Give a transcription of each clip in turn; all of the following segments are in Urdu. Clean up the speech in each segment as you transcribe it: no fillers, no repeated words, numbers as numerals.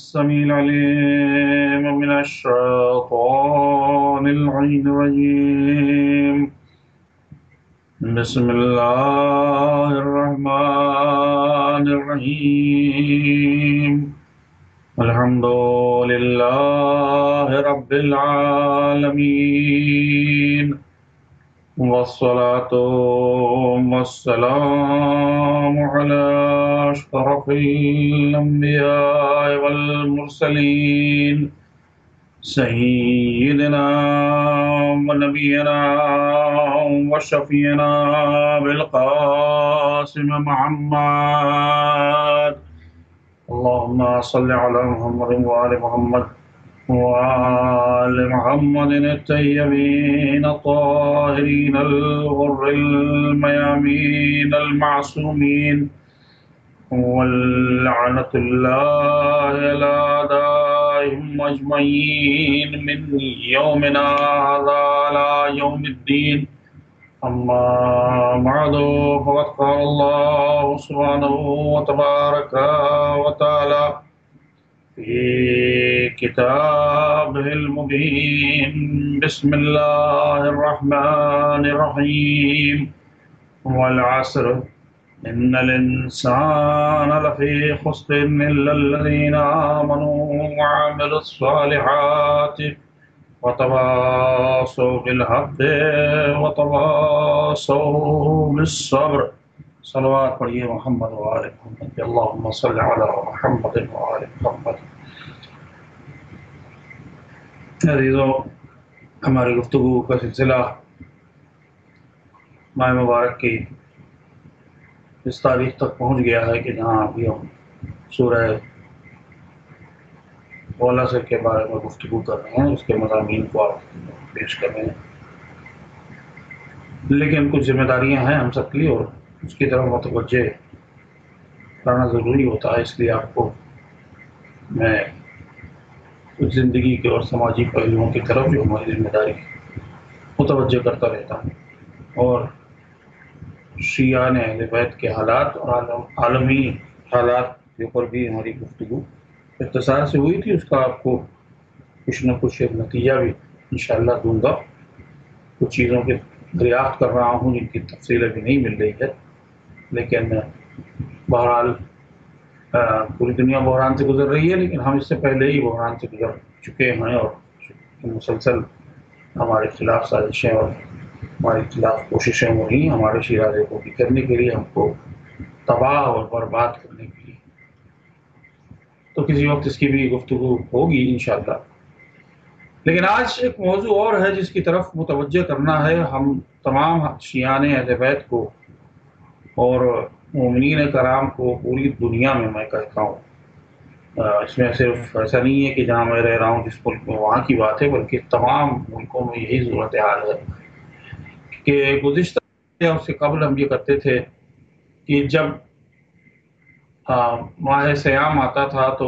السميع العليم من الشيطان اللعين الرجيم. بسم الله الرحمن الرحيم. الحمد لله رب العالمين، والصلاة والسلام على أشرف الأنبياء والمرسلين سيدنا ونبينا وشفينا بالقاسم محمد. اللهم صل على محمد وآل محمد وآل محمد الطيبين الطاهرين الغر الميامين المعصومين، واللعنة الله على أعدائهم أجمعين من يومنا هذا إلى يوم الدين. أما بعد، فقد قال الله سبحانه وتبارك وتعالى في كتابه المبين: بسم الله الرحمن الرحيم. والعصر إن الإنسان لفي خسر إلا الذين آمنوا وعملوا الصالحات وتواصوا بالحق وتواصوا بالصبر. صلوات پڑھیے محمد وآل محمد. اللہم صل علی محمد وآل محمد. عزیزو، ہماری گفتگو کا سلسلہ ماہ مبارک کی اس تاریخ تک پہنچ گیا ہے کہ جہاں ابھی ہم سورہ والعصر کے بارے میں گفتگو کر رہے ہیں، اس کے مضامین کو آپ پیش کر رہے ہیں. لیکن کچھ ذمہ داریاں ہیں ہم سب کی، اور اس کی طرف متوجہ کرنا ضروری ہوتا ہے. اس لیے آپ کو میں کچھ زندگی کے اور سماجی پہلوؤں کی طرف جو ہماری ذمہ داری متوجہ کرتا رہتا ہوں، اور شیعان اہل بیت کے حالات اور عالمی حالات کے اوپر بھی ہماری گفتگو اختصار سے ہوئی تھی. اس کا آپ کو کچھ نہ کچھ ایک نتیجہ بھی انشاءاللہ دوں گا. کچھ چیزوں کے دریافت کر رہا ہوں جن کی تفصیل ابھی نہیں مل رہی ہے، لیکن بہرحال پوری دنیا بحران سے گزر رہی ہے، لیکن ہم اس سے پہلے ہی بحران سے گزر چکے ہیں، اور مسلسل ہمارے خلاف سازشیں اور ہمارے خلاف کوششیں ہو رہی ہیں ہمارے شیرازے کو بکھیرنے کے لیے، ہم کو تباہ اور برباد کرنے کے لیے. تو کسی وقت اس کی بھی گفتگو ہوگی انشاءاللہ. لیکن آج ایک موضوع اور ہے جس کی طرف متوجہ کرنا ہے ہم تمام شیعان اہل بیت کو اور مومنین کرام کو پوری دنیا میں کہتا ہوں. اس میں صرف ایسا نہیں ہے کہ جہاں میں رہ رہا ہوں جس ملک میں وہاں کی بات ہے، بلکہ تمام ملکوں میں یہی صورتحال ہے کہ گزشتہ یا اس سے قبل ہم یہ کرتے تھے کہ جب ماہ سیام آتا تھا تو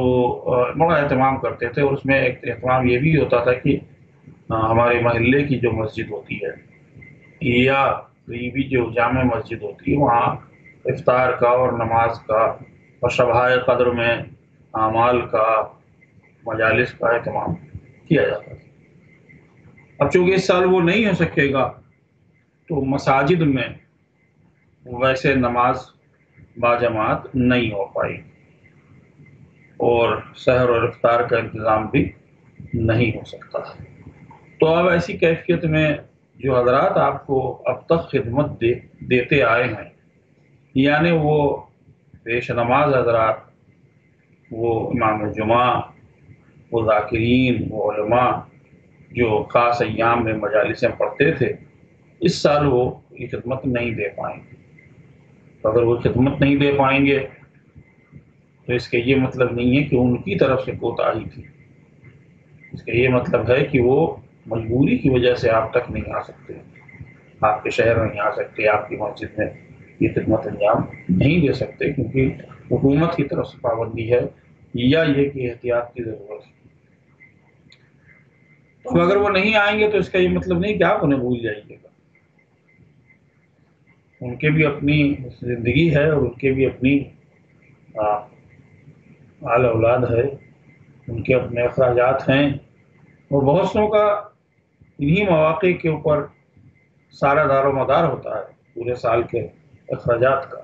بڑا اہتمام کرتے تھے، اور اس میں ایک اہتمام یہ بھی ہوتا تھا کہ ہمارے محلے کی جو مسجد ہوتی ہے یا قریبی جو جامع مسجد ہوتی ہے، وہاں افطار کا اور نماز کا اور شبائے قدر میں اعمال کا، مجالس کا اہتمام کیا جاتا تھا. اب چونکہ اس سال وہ نہیں ہو سکے گا تو مساجد میں ویسے نماز باجماعت نہیں ہو پائی، اور سحر اور افطار کا انتظام بھی نہیں ہو سکتا. تو اب ایسی کیفیت میں جو حضرات آپ کو اب تک خدمت دیتے آئے ہیں، یعنی وہ پیش نماز حضرات، وہ امام جمعہ، وہ ذاکرین، وہ علماء جو خاص ایام میں مجالسیں پڑھتے تھے، اس سال وہ یہ خدمت نہیں دے پائیں گے. اگر وہ خدمت نہیں دے پائیں گے تو اس کا یہ مطلب نہیں ہے کہ ان کی طرف سے کوتاہی تھی. اس کا یہ مطلب ہے کہ وہ مجبوری کی وجہ سے آپ تک نہیں آ سکتے، آپ کے شہر میں نہیں آ سکتے، آپ کی مسجد میں یہ خدمت انجام نہیں دے سکتے، کیونکہ حکومت کی طرف سے پابندی ہے یا یہ کہ احتیاط کی ضرورت ہے. تو اگر وہ نہیں آئیں گے تو اس کا یہ مطلب نہیں کہ آپ انہیں بھول جائیے گا. ان کے بھی اپنی زندگی ہے، اور ان کے بھی اپنی اہل اولاد ہے، ان کے اپنے اخراجات ہیں، اور بہت سو کا انہی مواقع کے اوپر سارا دار و مدار ہوتا ہے پورے سال کے اخراجات کا۔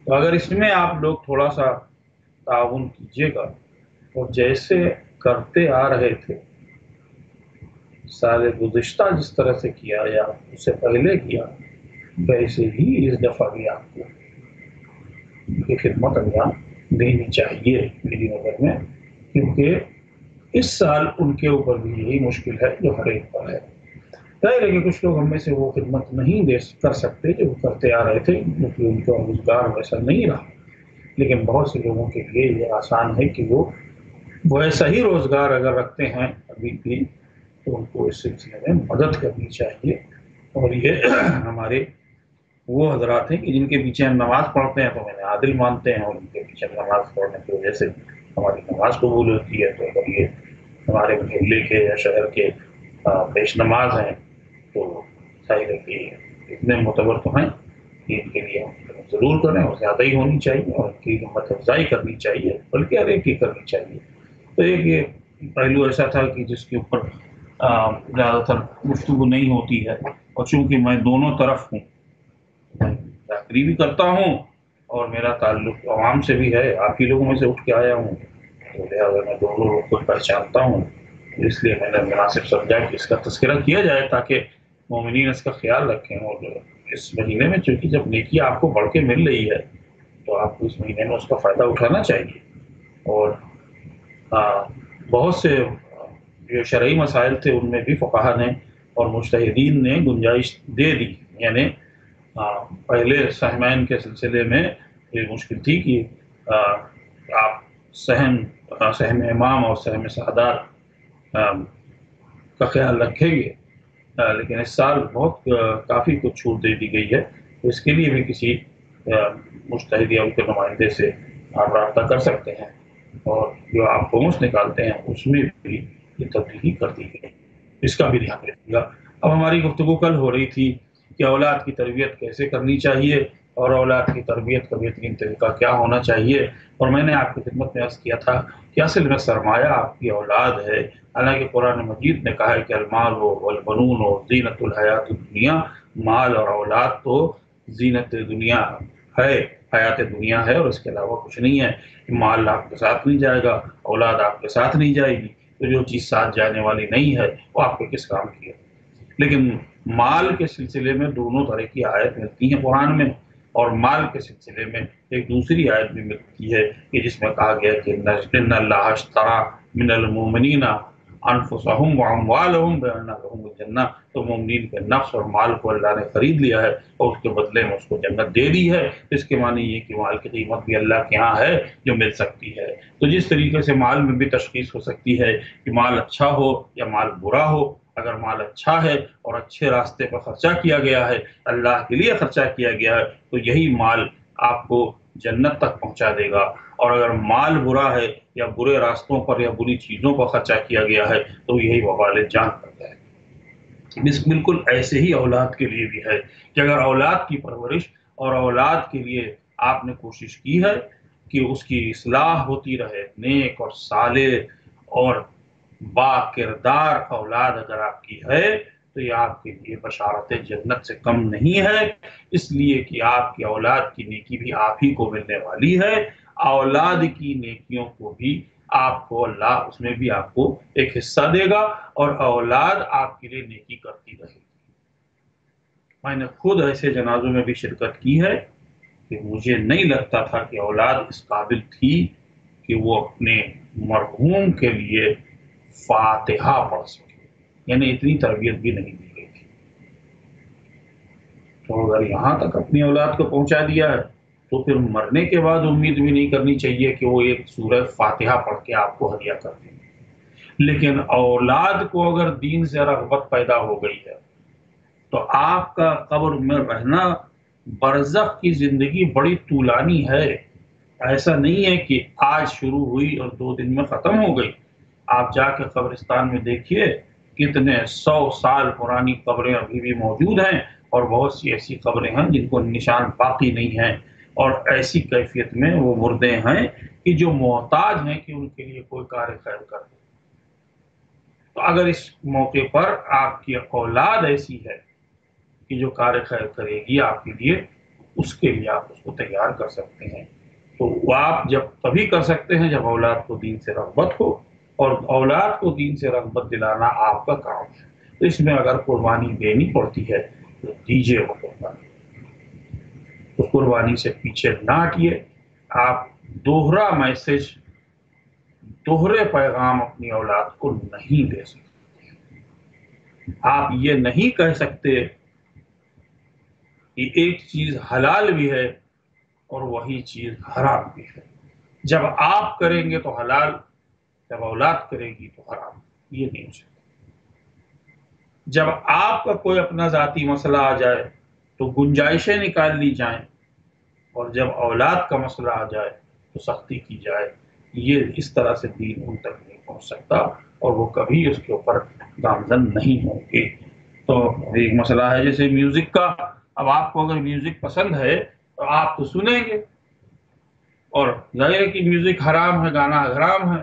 تو اگر اس میں آپ لوگ تھوڑا سا تعاون کیجیے گا، اور جیسے کرتے آ رہے تھے سال گزشتہ جس طرح سے کیا یا اس سے پہلے کیا، ویسے ہی اس دفعہ بھی آپ کو یہ خدمت انجام دینی چاہیے میری نظر میں، کیونکہ اس سال ان کے اوپر بھی یہی مشکل ہے جو ہر ایک پر ہے۔ ظاہر ہے کہ کچھ لوگ ہم میں سے وہ خدمت نہیں کر سکتے جو وہ کرتے آ رہے تھے، کیونکہ ان کا روزگار ویسا نہیں رہا، لیکن بہت سے لوگوں کے لیے یہ آسان ہے کہ وہ ویسا ہی روزگار اگر رکھتے ہیں ابھی بھی، تو ان کو اس سلسلے میں مدد کرنی چاہیے۔ اور یہ ہمارے وہ حضرات ہیں کہ جن کے پیچھے ہم نماز پڑھتے ہیں تو ہمیں عادل مانتے ہیں، اور ان کے پیچھے نماز پڑھنے کی وجہ سے ہماری نماز قبول ہوتی ہے۔ تو اگر یہ ہمارے محلے کے یا شہر کے پیش نماز ہیں تو ظاہر ہے کہ اتنے معتبر تو ہیں کہ ان کے لیے ہم ضرور کریں، اور زیادہ ہی ہونی چاہیے، اور ان کی ہمت افزائی کرنی چاہیے، بلکہ ہر ایک کی کرنی چاہیے۔ تو ایک یہ پہلو ایسا تھا کہ جس کے اوپر زیادہ تر گفتگو نہیں ہوتی ہے، اور چونکہ میں دونوں طرف ہوں، میں چاکری بھی کرتا ہوں اور میرا تعلق عوام سے بھی ہے، آپ ہی لوگوں میں سے اٹھ کے آیا ہوں، تو لہٰذا میں دونوں لوگ کو پہچانتا ہوں، اس لیے میں نے مناسب سمجھا کہ اس کا تذکرہ کیا جائے تاکہ مومنین اس کا خیال رکھیں۔ اور اس مہینے میں چونکہ جب نیکی آپ کو بڑھ کے مل رہی ہے تو آپ کو اس مہینے میں اس کا فائدہ اٹھانا چاہیے۔ اور بہت سے جو شرعی مسائل تھے ان میں بھی فقہا نے اور مجتہدین نے گنجائش دے دی، یعنی پہلے سہمین کے سلسلے میں یہ مشکل تھی کہ آپ سہم امام اور سہم سعادات کا خیال رکھیں گے، لیکن اس سال بہت کافی کچھ چھوٹ دے دی گئی ہے، تو اس کے لیے بھی کسی مجتہد یا ان کے نمائندے سے آپ رابطہ کر سکتے ہیں، اور جو آپ کومس نکالتے ہیں اس میں بھی یہ تبدیلی کر دی گئی، اس کا بھی دھیان رکھیے گا۔ اب ہماری گفتگو کل ہو رہی تھی کہ اولاد کی تربیت کیسے کرنی چاہیے، اور اولاد کی تربیت کا بہترین طریقہ کیا ہونا چاہیے، اور میں نے آپ کی خدمت میں عرض کیا تھا کہ اصل میں سرمایہ آپ کی اولاد ہے۔ حالانکہ قرآن مجید نے کہا ہے کہ المال ہو والبنون ہو زینت الحیات الدنیا، مال اور اولاد تو زینت دنیا ہے، حیات دنیا ہے، اور اس کے علاوہ کچھ نہیں ہے۔ مال آپ کے ساتھ نہیں جائے گا، اولاد آپ کے ساتھ نہیں جائے گی، تو جو چیز ساتھ جانے والی نہیں ہے وہ آپ کے کس کام کی ہے۔ لیکن مال کے سلسلے میں دونوں طرح کی آیت ملتی ہیں قرآن میں، اور مال کے سلسلے میں ایک دوسری آیت بھی ملتی ہے کہ جس میں کہا گیا کہ ان اللہ اشترى من المؤمنین انفسهم واموالهم بان لهم الجنہ، تو مومنین کے نفس اور مال کو اللہ نے خرید لیا ہے اور اس کے بدلے میں اس کو جنت دے دی ہے۔ اس کے معنی یہ کہ مال کی قیمت بھی اللہ کے ہاں ہے جو مل سکتی ہے۔ تو جس طریقے سے مال میں بھی تشخیص ہو سکتی ہے کہ مال اچھا ہو یا مال برا ہو، اگر مال اچھا ہے اور اچھے راستے پر خرچہ کیا گیا ہے، اللہ کے لیے خرچہ کیا گیا ہے، تو یہی مال آپ کو جنت تک پہنچا دے گا، اور اگر مال برا ہے یا برے راستوں پر یا بری چیزوں پر خرچہ کیا گیا ہے تو یہی وبال جان پر جائے گا۔ بالکل ایسے ہی اولاد کے لیے بھی ہے کہ اگر اولاد کی پرورش اور اولاد کے لیے آپ نے کوشش کی ہے کہ اس کی اصلاح ہوتی رہے، نیک اور صالح اور با کردار اولاد اگر آپ کی ہے تو یہ آپ کے لیے بشارت جنت سے کم نہیں ہے، اس لیے کہ آپ کی اولاد کی نیکی بھی آپ ہی کو ملنے والی ہے، اولاد کی نیکیوں کو بھی آپ کو اللہ اس میں بھی آپ کو ایک حصہ دے گا، اور اولاد آپ کے لیے نیکی کرتی رہے گی۔ میں نے خود ایسے جنازوں میں بھی شرکت کی ہے کہ مجھے نہیں لگتا تھا کہ اولاد اس قابل تھی کہ وہ اپنے مرحوم کے لیے فاتحہ پڑھ سکے، یعنی اتنی تربیت بھی نہیں دی گئی تھی۔ تو اگر یہاں تک اپنی اولاد کو پہنچا دیا ہے تو پھر مرنے کے بعد امید بھی نہیں کرنی چاہیے کہ وہ ایک سورہ فاتحہ پڑھ کے آپ کو ہدیہ کر دیں گے۔ لیکن اولاد کو اگر دین سے رغبت پیدا ہو گئی ہے تو آپ کا قبر میں رہنا، برزخ کی زندگی بڑی طولانی ہے، ایسا نہیں ہے کہ آج شروع ہوئی اور 2 دن میں ختم ہو گئی۔ آپ جا کے قبرستان میں دیکھیے کتنے 100 سال پرانی قبریں ابھی بھی موجود ہیں، اور بہت سی ایسی قبریں ہیں جن کو نشان باقی نہیں ہیں، اور ایسی کیفیت میں وہ مردے ہیں کہ جو محتاج ہیں کہ ان کے لیے کوئی کار خیر کر دے. تو اگر اس موقع پر آپ کی اولاد ایسی ہے کہ جو کار خیر کرے گی آپ کے لیے، اس کے لیے آپ اس کو تیار کر سکتے ہیں. تو وہ آپ جب تبھی کر سکتے ہیں جب اولاد کو دین سے رغبت ہو، اور اولاد کو دین سے رغبت دلانا آپ کا کام ہے. تو اس میں اگر قربانی دینی پڑتی ہے تو دیجیے وہ قربانی. تو قربانی سے پیچھے نہ ہٹیے. آپ دوہرا میسج، دوہرے پیغام اپنی اولاد کو نہیں دے سکتے. آپ یہ نہیں کہہ سکتے کہ ایک چیز حلال بھی ہے اور وہی چیز حرام بھی ہے. جب آپ کریں گے تو حلال، جب اولاد کرے گی تو حرام. یہ نہیں ہو سکتا. جب آپ کا کوئی اپنا ذاتی مسئلہ آ جائے تو گنجائشیں نکال لی جائیں، اور جب اولاد کا مسئلہ آ جائے تو سختی کی جائے. یہ اس طرح سے دین ان تک نہیں پہنچ سکتا، اور وہ کبھی اس کے اوپر گامزن نہیں ہوں گے. تو ایک مسئلہ ہے جیسے میوزک کا. اب آپ کو اگر میوزک پسند ہے تو آپ تو سنیں گے، اور ظاہر ہے کہ میوزک حرام ہے، گانا حرام ہے.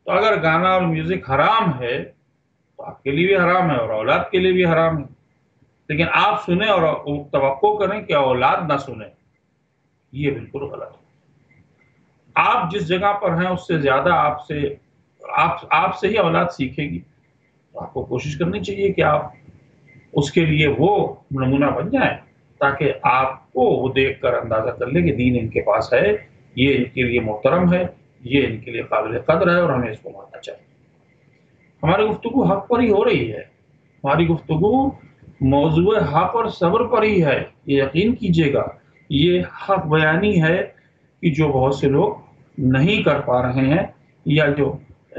تو اگر گانا اور میوزک حرام ہے تو آپ کے لیے بھی حرام ہے اور اولاد کے لیے بھی حرام ہے. لیکن آپ سنیں اور توقع کریں کہ اولاد نہ سنیں، یہ بالکل غلط ہے. آپ جس جگہ پر ہیں اس سے زیادہ آپ سے ہی اولاد سیکھے گی. تو آپ کو کوشش کرنی چاہیے کہ آپ اس کے لیے وہ نمونہ بن جائیں، تاکہ آپ کو وہ دیکھ کر اندازہ کر لیں کہ دین ان کے پاس ہے، یہ ان کے لیے محترم ہے، یہ ان کے لیے قابل قدر ہے، اور ہمیں اس کو ماننا چاہیے. ہماری گفتگو حق پر ہی ہو رہی ہے. ہماری گفتگو موضوع حق اور صبر پر ہی ہے. یہ یقین کیجیے گا، یہ حق بیانی ہے کہ جو بہت سے لوگ نہیں کر پا رہے ہیں، یا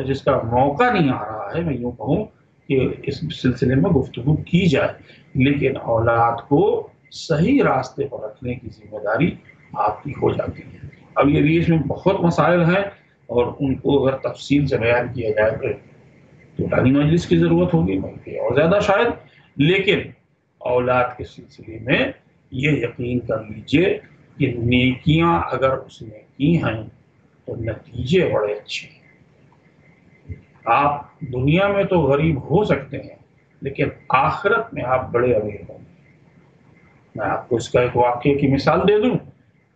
جس کا موقع نہیں آ رہا ہے. میں یوں کہوں کہ اس سلسلے میں گفتگو کی جائے، لیکن اولاد کو صحیح راستے پر رکھنے کی ذمہ داری آپ کی ہو جاتی ہے. اب یہ بھی اس میں بہت مسائل ہیں، اور ان کو اگر تفصیل سے بیان کیا جائے تو ٹانی مجلس کی ضرورت ہوگی، بلکہ اور زیادہ شاید. لیکن اولاد کے سلسلے میں یہ یقین کر لیجئے کہ نیکیاں اگر اس نے کی ہیں تو نتیجے بڑے اچھے ہیں. آپ دنیا میں تو غریب ہو سکتے ہیں، لیکن آخرت میں آپ بڑے امیر ہوں گے. میں آپ کو اس کا ایک واقعے کی مثال دے دوں.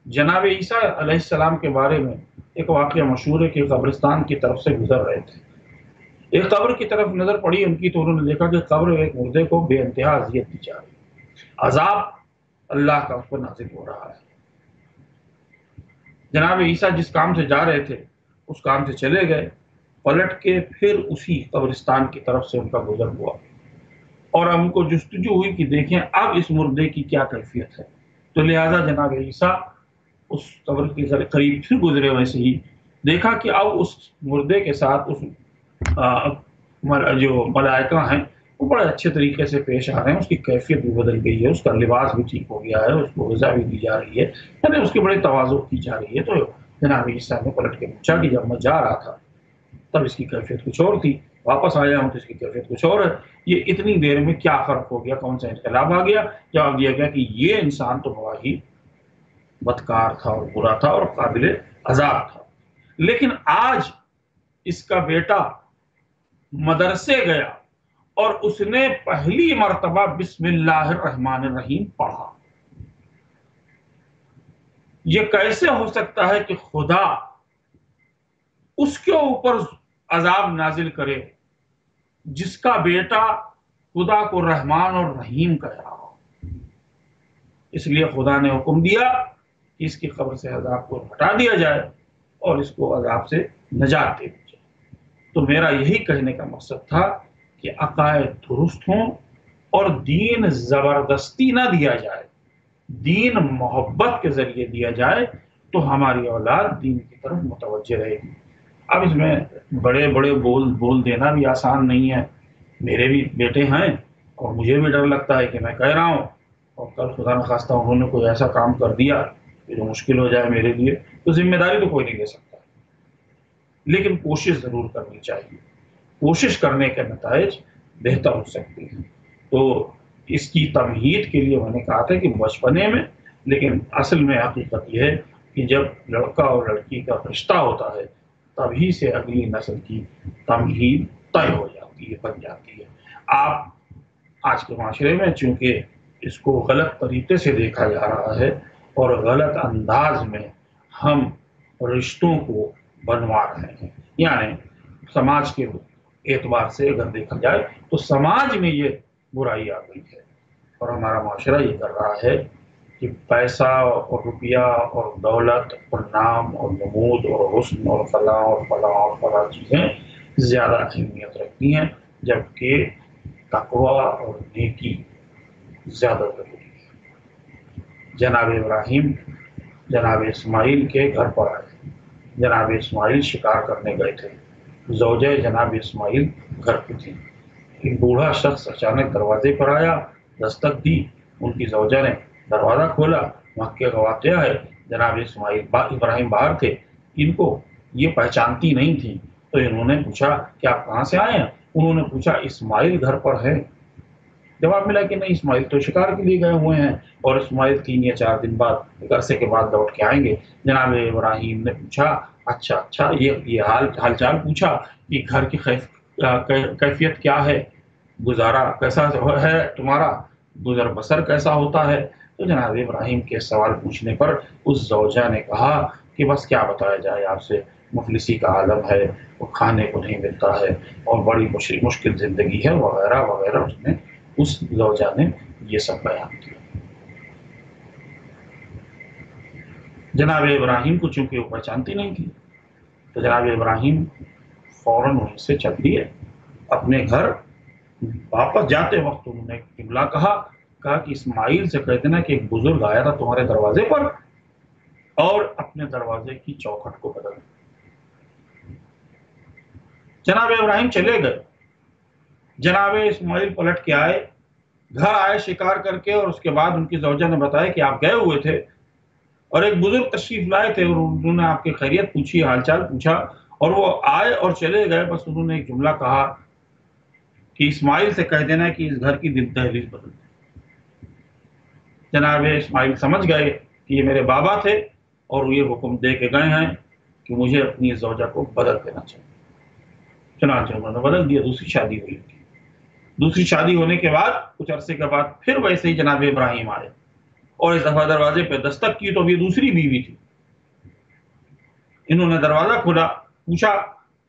جناب عیسیٰ علیہ السلام کے بارے میں ایک واقعہ مشہور ہے کہ قبرستان کی طرف سے گزر رہے تھے. ایک قبر کی طرف نظر پڑی ان کی تو انہوں نے دیکھا کہ قبر ایک مردے کو بے انتہا اذیت دی جا رہی ہے، عذاب اللہ کا اس پر نازل ہو رہا ہے. جناب عیسیٰ جس کام سے جا رہے تھے اس کام سے چلے گئے، پلٹ کے پھر اسی قبرستان کی طرف سے ان کا گزر ہوا، اور ان کو جستجو ہوئی کہ دیکھیں اب اس مردے کی کیا کیفیت ہے. تو لہٰذا جناب عیسیٰ اس قبر کے قریب پھر گزرے، ویسے ہی دیکھا کہ اب اس مردے کے ساتھ اس جو ملائکہ ہیں وہ بڑے اچھے طریقے سے پیش آ رہے ہیں. اس کی کیفیت بھی بدل گئی ہے، اس کا لباس بھی ٹھیک ہو گیا ہے، اس کو غذا بھی دی جا رہی ہے، یعنی اس کی بڑی تواضع کی جا رہی ہے. تو جناب عیسیٰ نے پلٹ کے پوچھا کہ جب میں جا رہا تھا تب اس کی کیفیت کچھ اور تھی، واپس آیا ہوں تو اس کی کیفیت کچھ اور ہے، یہ اتنی دیر میں کیا فرق ہو گیا، کون سا انقلاب آ گیا؟ جواب دیا گیا کہ یہ انسان تو بڑا ہی بدکار تھا اور برا تھا اور قابل عذاب تھا، لیکن آج اس کا بیٹا مدرسے گیا اور اس نے پہلی مرتبہ بسم اللہ الرحمن الرحیم پڑھا. یہ کیسے ہو سکتا ہے کہ خدا اس کے اوپر عذاب نازل کرے جس کا بیٹا خدا کو رحمان اور رحیم کہہ رہا ہو؟ اس لیے خدا نے حکم دیا کہ اس کی قبر سے عذاب کو ہٹا دیا جائے اور اس کو عذاب سے نجات دے دی جائے. تو میرا یہی کہنے کا مقصد تھا کہ عقائد درست ہوں اور دین زبردستی نہ دیا جائے، دین محبت کے ذریعے دیا جائے تو ہماری اولاد دین کی طرف متوجہ رہے گی. اب اس میں بڑے بڑے بول دینا بھی آسان نہیں ہے. میرے بھی بیٹے ہیں اور مجھے بھی ڈر لگتا ہے کہ میں کہہ رہا ہوں اور کل خدا نخواستہ انہوں نے کوئی ایسا کام کر دیا کہ جو مشکل ہو جائے میرے لیے، تو ذمہ داری تو کوئی نہیں لے سکتا. لیکن کوشش ضرور کرنی چاہیے، کوشش کرنے کے نتائج بہتر ہو سکتے ہیں. تو اس کی تمہید کے لیے میں نے کہا تھا کہ بچپنے میں، لیکن اصل میں حقیقت یہ ہے کہ جب لڑکا اور لڑکی کا رشتہ ہوتا ہے تبھی سے اگلی نسل کی تمہید طے ہو جاتی ہے، بن جاتی ہے۔ آپ آج کے معاشرے میں چونکہ اس کو غلط طریقے سے دیکھا جا رہا ہے اور غلط انداز میں ہم رشتوں کو بنوا رہے ہیں، یعنی سماج کے اعتبار سے اگر دیکھا جائے تو سماج میں یہ برائی آ گئی ہے اور ہمارا معاشرہ یہ کر رہا ہے کہ پیسہ اور روپیہ اور دولت اور نام اور نمود اور حسن اور فلاں چیزیں زیادہ اہمیت رکھتی ہیں، جبکہ تقوی اور نیکی زیادہ ضروری ہے۔ جناب ابراہیم جناب اسماعیل کے گھر پر آئے، جناب اسماعیل شکار کرنے گئے تھے، زوجہ جناب اسماعیل گھر پہ تھی۔ ایک بوڑھا شخص اچانک دروازے پر آیا، دستک دی، ان کی زوجہ نے دروازہ کھولا۔ مکے کا واقعہ ہے، جناب ابراہیم باہر تھے، ان کو یہ پہچانتی نہیں تھی تو انہوں نے پوچھا کہ آپ کہاں سے آئے ہیں؟ انہوں نے پوچھا اسماعیل گھر پر ہے؟ جواب ملا کہ نہیں، اسماعیل تو شکار کے لیے گئے ہوئے ہیں اور اسماعیل 3 یا 4 دن بعد ایک عرصے کے بعد لوٹ کے آئیں گے۔ جناب ابراہیم نے پوچھا اچھا یہ حال چال پوچھا کہ گھر کی کیفیت کیا ہے، گزارا کیسا ہے تمہارا، گزر بسر کیسا ہوتا ہے؟ تو جناب ابراہیم کے سوال پوچھنے پر اس زوجہ نے کہا کہ بس کیا بتایا جائے آپ سے، مفلسی کا عالم ہے، وہ کھانے کو نہیں ملتا ہے اور بڑی مشکل زندگی ہے وغیرہ وغیرہ۔ اس زوجہ نے یہ سب بیان کیا۔ جناب ابراہیم کو چونکہ وہ پہچانتی نہیں تھی تو جناب ابراہیم فوراً وہیں سے چل دیے اپنے گھر۔ واپس جاتے وقت انہوں نے ایک جملہ کہا کہ اسماعیل سے کہہ دینا کہ ایک بزرگ آیا تھا تمہارے دروازے پر اور اپنے دروازے کی چوکھٹ کو بدل۔ جناب ابراہیم چلے گئے، جناب اسماعیل پلٹ کے آئے، گھر آئے شکار کر کے، اور اس کے بعد ان کی زوجہ نے بتایا کہ آپ گئے ہوئے تھے اور ایک بزرگ تشریف لائے تھے اور انہوں نے آپ کی خیریت پوچھی، حال چال پوچھا، اور وہ آئے اور چلے گئے، بس انہوں نے ایک جملہ کہا کہ اسماعیل سے کہہ دینا کہ اس گھر کی دہلیز بدل دے۔ جناب اسماعیل سمجھ گئے کہ یہ میرے بابا تھے اور یہ حکم دے کے گئے ہیں کہ مجھے اپنی زوجہ کو بدل دینا چاہیے۔ چنانچہ انہوں نے بدل دیا، دوسری شادی ہوئی۔ دوسری شادی ہونے کے بعد کچھ عرصے کے بعد پھر ویسے ہی جناب ابراہیم آئے اور اس دفعہ دروازے پہ دستک کی تو یہ دوسری بیوی تھی۔ انہوں نے دروازہ کھولا، پوچھا،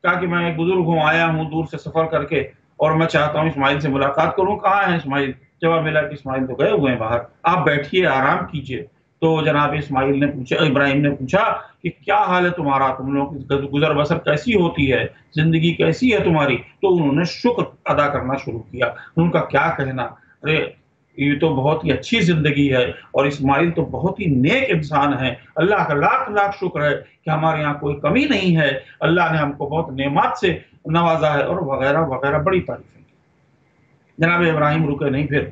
کہا کہ میں ایک بزرگ ہوں، آیا ہوں دور سے سفر کر کے اور میں چاہتا ہوں اسماعیل سے ملاقات کروں، کہاں ہے اسماعیل؟ جواب ملا کہ اسماعیل تو گئے ہوئے ہیں باہر، آپ بیٹھیے آرام کیجیے۔ تو جناب ابراہیم نے پوچھا کہ کیا حال ہے تمہارا، تم لوگ کی گزر بسر کیسی ہوتی ہے، زندگی کیسی ہے تمہاری؟ تو انہوں نے شکر ادا کرنا شروع کیا۔ ان کا کیا کہنا، ارے یہ تو بہت ہی اچھی زندگی ہے اور اسماعیل تو بہت ہی نیک انسان ہے، اللہ کا لاکھ لاکھ شکر ہے کہ ہمارے یہاں کوئی کمی نہیں ہے، اللہ نے ہم کو بہت نعمت سے نوازا ہے، اور وغیرہ وغیرہ بڑی تعریفیں کی۔ جناب ابراہیم رکے نہیں پھر،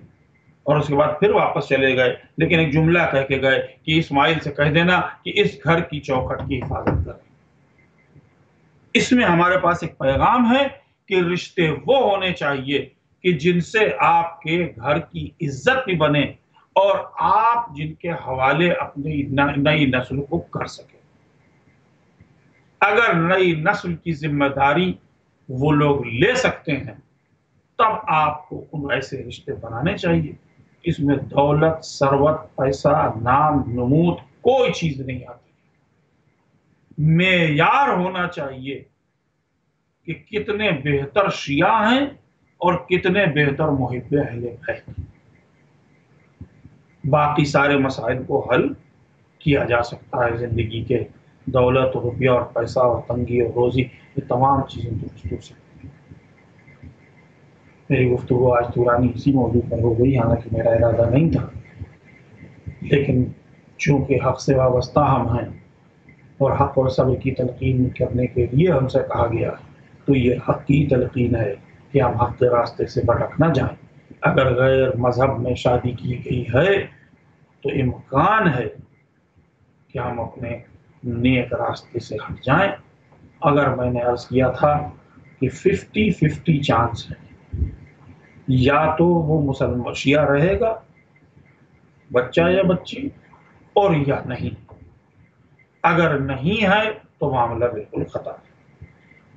اور اس کے بعد پھر واپس چلے گئے، لیکن ایک جملہ کہہ کے گئے کہ اسماعیل سے کہہ دینا کہ اس گھر کی چوکھٹ کی حفاظت کرے۔ اس میں ہمارے پاس ایک پیغام ہے کہ رشتے وہ ہونے چاہیے کہ جن سے آپ کے گھر کی عزت بھی بنے اور آپ جن کے حوالے اپنی نئی نسل کو کر سکیں۔ اگر نئی نسل کی ذمہ داری وہ لوگ لے سکتے ہیں تب آپ کو ان ایسے رشتے بنانے چاہیے۔ اس میں دولت، ثروت، پیسہ، نام، نمود کوئی چیز نہیں آتی۔ معیار ہونا چاہیے کہ کتنے بہتر شیعہ ہیں اور کتنے بہتر محب اہل بیت۔ باقی سارے مسائل کو حل کیا جا سکتا ہے زندگی کے، دولت اور روپیہ اور پیسہ اور تنگی اور روزی، یہ تمام چیزیں درست ہو سکتی ہیں۔ میری گفتگو آج دورانی اسی موضوع پر ہو گئی، حالانکہ میرا ارادہ نہیں تھا، لیکن چونکہ حق سے وابستہ ہم ہیں اور حق اور صبر کی تلقین کرنے کے لیے ہم سے کہا گیا، تو یہ حق کی تلقین ہے کہ ہم حق کے راستے سے بھٹک نہ جائیں۔ اگر غیر مذہب میں شادی کی گئی ہے تو امکان ہے کہ ہم اپنے نیک راستے سے ہٹ جائیں۔ اگر میں نے عرض کیا تھا کہ 50-50 چانس ہے، یا تو وہ مسلمان شیعہ رہے گا بچہ یا بچی، اور یا نہیں۔ اگر نہیں ہے تو معاملہ بالکل ختم ہے۔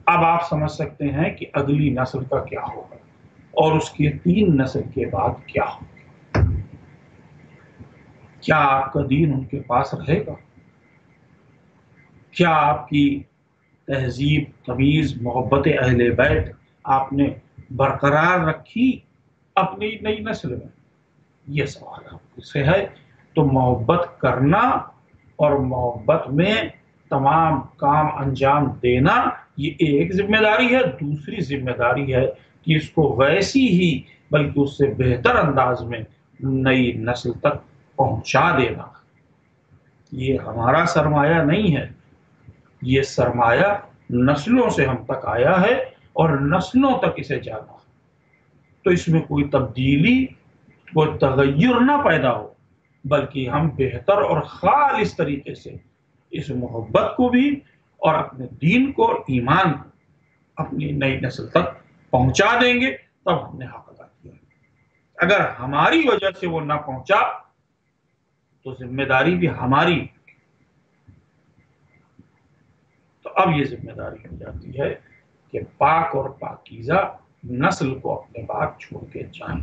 اب آپ سمجھ سکتے ہیں کہ اگلی نسل کا کیا ہوگا اور اس کے 3 نسل کے بعد کیا ہوگا۔ کیا آپ کا دین ان کے پاس رہے گا؟ کیا آپ کی تہذیب، تمیز، محبت اہل بیت آپ نے برقرار رکھی اپنی نئی نسل میں؟ یہ سوال آپ سے ہے۔ تو محبت کرنا اور محبت میں تمام کام انجام دینا یہ ایک ذمہ داری ہے۔ دوسری ذمہ داری ہے کہ اس کو ویسی ہی بلکہ اس سے بہتر انداز میں نئی نسل تک پہنچا دینا۔ یہ ہمارا سرمایہ نہیں ہے، یہ سرمایہ نسلوں سے ہم تک آیا ہے اور نسلوں تک اسے جانا ہے۔ تو اس میں کوئی تبدیلی، کوئی تغیر نہ پیدا ہو، بلکہ ہم بہتر اور خالص طریقے سے اس محبت کو بھی اور اپنے دین کو اور ایمان کو اپنی نئی نسل تک پہنچا دیں گے، تب ہم نے حق ادا کیا۔ اگر ہماری وجہ سے وہ نہ پہنچا تو ذمہ داری بھی ہماری۔ تو اب یہ ذمہ داری ہو جاتی ہے کہ پاک اور پاکیزہ نسل کو اپنے بعد چھوڑ کے جائیں،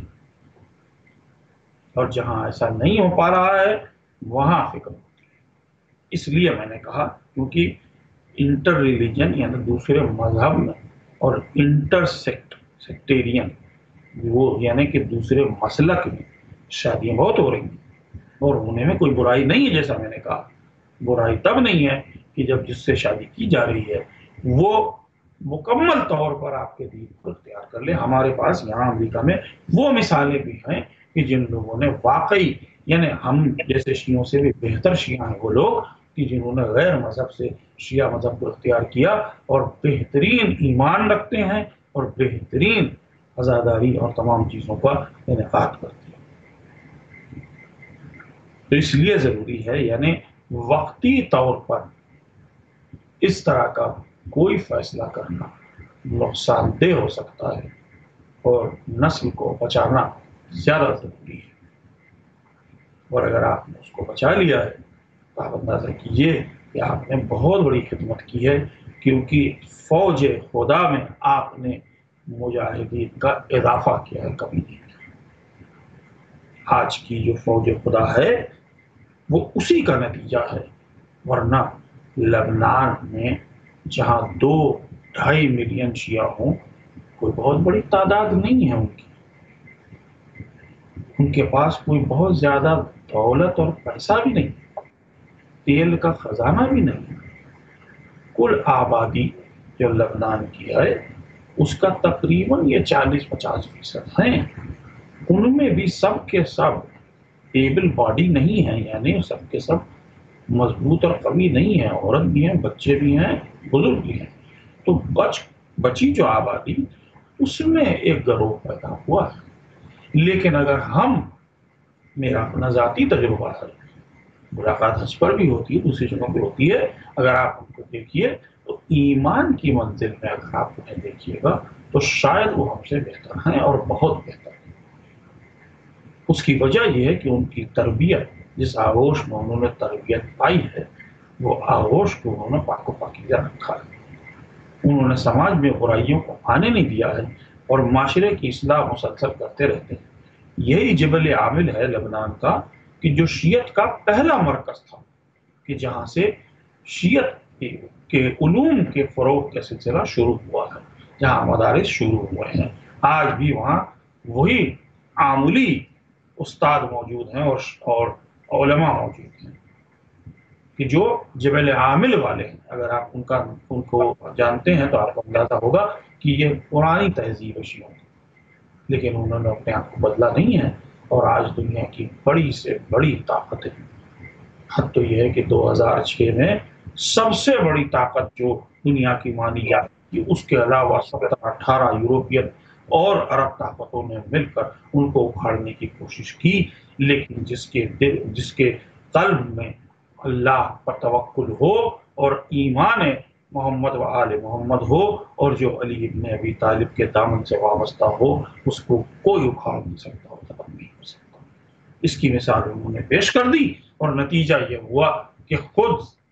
اور جہاں ایسا نہیں ہو پا رہا ہے وہاں فکر ہوتی ہے۔ اس لیے میں نے کہا کیونکہ انٹر ریلیجن یعنی دوسرے مذہب میں اور انٹر سیکٹیرین وہ یعنی کہ دوسرے مسلک میں شادیاں بہت ہو رہی ہیں، اور ہونے میں کوئی برائی نہیں ہے۔ جیسا میں نے کہا، برائی تب نہیں ہے کہ جب جس سے شادی کی جا رہی ہے وہ مکمل طور پر آپ کے دین کو اختیار کر لے۔ ہمارے پاس یہاں امریکہ میں وہ مثالیں بھی ہیں کہ جن لوگوں نے واقعی یعنی ہم جیسے شیعوں سے بھی بہتر شیعہ ہیں وہ لوگ کہ جنہوں نے غیر مذہب سے شیعہ مذہب کو اختیار کیا اور بہترین ایمان رکھتے ہیں اور بہترین عزاداری اور تمام چیزوں کا انعقاد کرتے ہیں۔ تو اس لیے ضروری ہے یعنی وقتی طور پر اس طرح کا کوئی فیصلہ کرنا نقصان دہ ہو سکتا ہے اور نسل کو بچانا زیادہ ضروری ہے۔ اور اگر آپ نے اس کو بچا لیا ہے تو آپ اندازہ کیجیے کہ آپ نے بہت بڑی خدمت کی ہے، کیونکہ فوج خدا میں آپ نے مجاہدین کا اضافہ کیا ہے، کمی نہیں کیا۔ آج کی جو فوج خدا ہے وہ اسی کا نتیجہ ہے، ورنہ لبنان میں جہاں 2-2.5 ملین شیعہ ہوں کوئی بہت بڑی تعداد نہیں ہے ان کے پاس کوئی بہت زیادہ دولت اور پیسہ بھی نہیں، تیل کا خزانہ بھی نہیں۔ کل آبادی جو لبنان کی ہے اس کا تقریباً یہ 40-50% ہیں، ان میں بھی سب کے سب ایبل باڈی نہیں ہیں، یعنی سب کے سب مضبوط اور قوی نہیں ہیں، عورت بھی ہیں، بچے بھی ہیں، بزرگ بھی ہیں۔ تو بچی جو آبادی اس میں ایک گروہ پیدا ہوا ہے۔ لیکن اگر ہم، میرا اپنا ذاتی تجربہ ہے، ملاقات حج پر بھی ہوتی ہے، دوسری جگہوں پہ ہوتی ہے، اگر آپ ان کو دیکھیے تو ایمان کی منزل میں اگر آپ انہیں دیکھیے گا تو شاید وہ ہم سے بہتر ہیں اور بہت بہتر ہیں۔ اس کی وجہ یہ ہے کہ ان کی تربیت، جس آغوش میں انہوں نے تربیت پائی ہے، وہ آغوش کو انہوں نے پاک و پاکیزہ رکھا ہے۔ انہوں نے سماج میں برائیوں کو آنے نہیں دیا ہے اور معاشرے کی اصلاح مسلسل کرتے رہتے ہیں۔ یہی جبل عامل ہے لبنان کا کہ جو شیعت کا پہلا مرکز تھا، کہ جہاں سے شیعت کے علوم کے فروغ کا سلسلہ شروع ہوا ہے، جہاں مدارس شروع ہوئے ہیں۔ آج بھی وہاں وہی عاملی استاد موجود ہیں اور علماء موجود ہیں کہ جو جبل عامل والے ہیں۔ اگر آپ ان کو جانتے ہیں تو آپ کو اندازہ ہوگا کہ یہ پرانی تہذیب ہے شیعوں کی، لیکن انہوں نے اپنے آپ کو بدلا نہیں ہے اور آج دنیا کی بڑی سے بڑی طاقت ہے۔ حد تو یہ ہے کہ 2006 میں سب سے بڑی طاقت جو دنیا کی مانی جاتی ہے، اس کے علاوہ 17-18 یورپین اور عرب طاقتوں نے مل کر ان کو اکھاڑنے کی کوشش کی، لیکن جس کے قلب میں اللہ پر توکل ہو اور ایمان محمد و آل محمد ہو اور جو علی ابن ابی طالب کے دامن سے وابستہ ہو، اس کو کوئی اکھاڑ نہیں سکتا اور ختم نہیں ہو سکتا۔ اس کی مثال انہوں نے پیش کر دی اور نتیجہ یہ ہوا کہ خود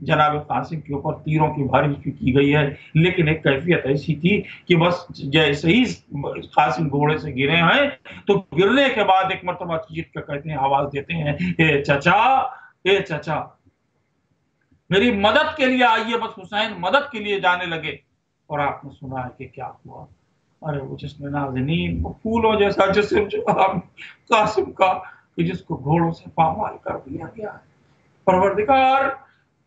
جناب قاسم کے اوپر تیروں کی بارش بھی کی گئی ہے، لیکن ایک کیفیت ایسی تھی کہ بس جیسے ہی قاسم گھوڑے سے گرے ہیں تو گرنے کے بعد ایک مرتبہ چیخ کے کہتے ہیں، آواز دیتے ہیں، اے چچا، اے چچا میری مدد کے لیے آئیے۔ بس حسین مدد کے لیے جانے لگے اور آپ نے سنا ہے کہ کیا ہوا۔ ارے وہ جس میں نازنین وہ پھولوں جیسا جسم جو قاسم کا، کہ جس کو گھوڑوں سے پامال کر دیا گیا ہے۔ پروردگار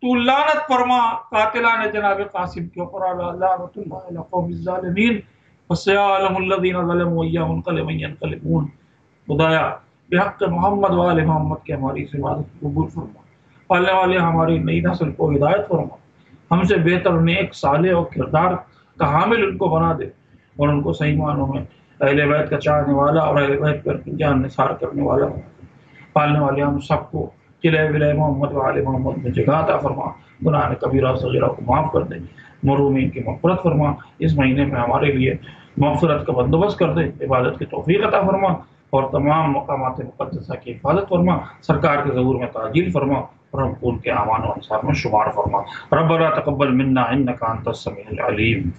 تو لعنت فرما قاتلان جناب قاسم کے اوپر، لعنت اللہ علی قوم الظالمین وسيعلم الذين ظلموا اياه منقلب ينقلبون۔ خدایا بحق محمد و آل محمد کے ہماری اس عبادت کو قبول فرما، پالنے والے ہماری نئی نسل کو ہدایت فرما، ہم سے بہتر نیک صالح اور کردار کا حامل ان کو بنا دے، اور ان کو صحیح معنوں میں اہل بیت کا چاہنے والا اور اہل بیت پر جان نثار کرنے والا بنا دے۔ پالنے والے ہم سب کو قلعہ ولایت محمد و آل محمد میں جگہ عطا فرما، گناہ کبیرہ صغیرہ کو معاف کر دے، مرحومین کی مغفرت فرما، اس مہینے میں ہمارے لیے مغفرت کا بندوبست کر دے، عبادت کی توفیق عطا فرما، اور تمام مقامات مقدسہ کی حفاظت فرما، سرکار کے ظہور میں تعجیل فرما، اور ہم کو ان کے اعوان و انصار میں شمار فرما۔ ربنا تقبل منا انک انت السمیع العلیم۔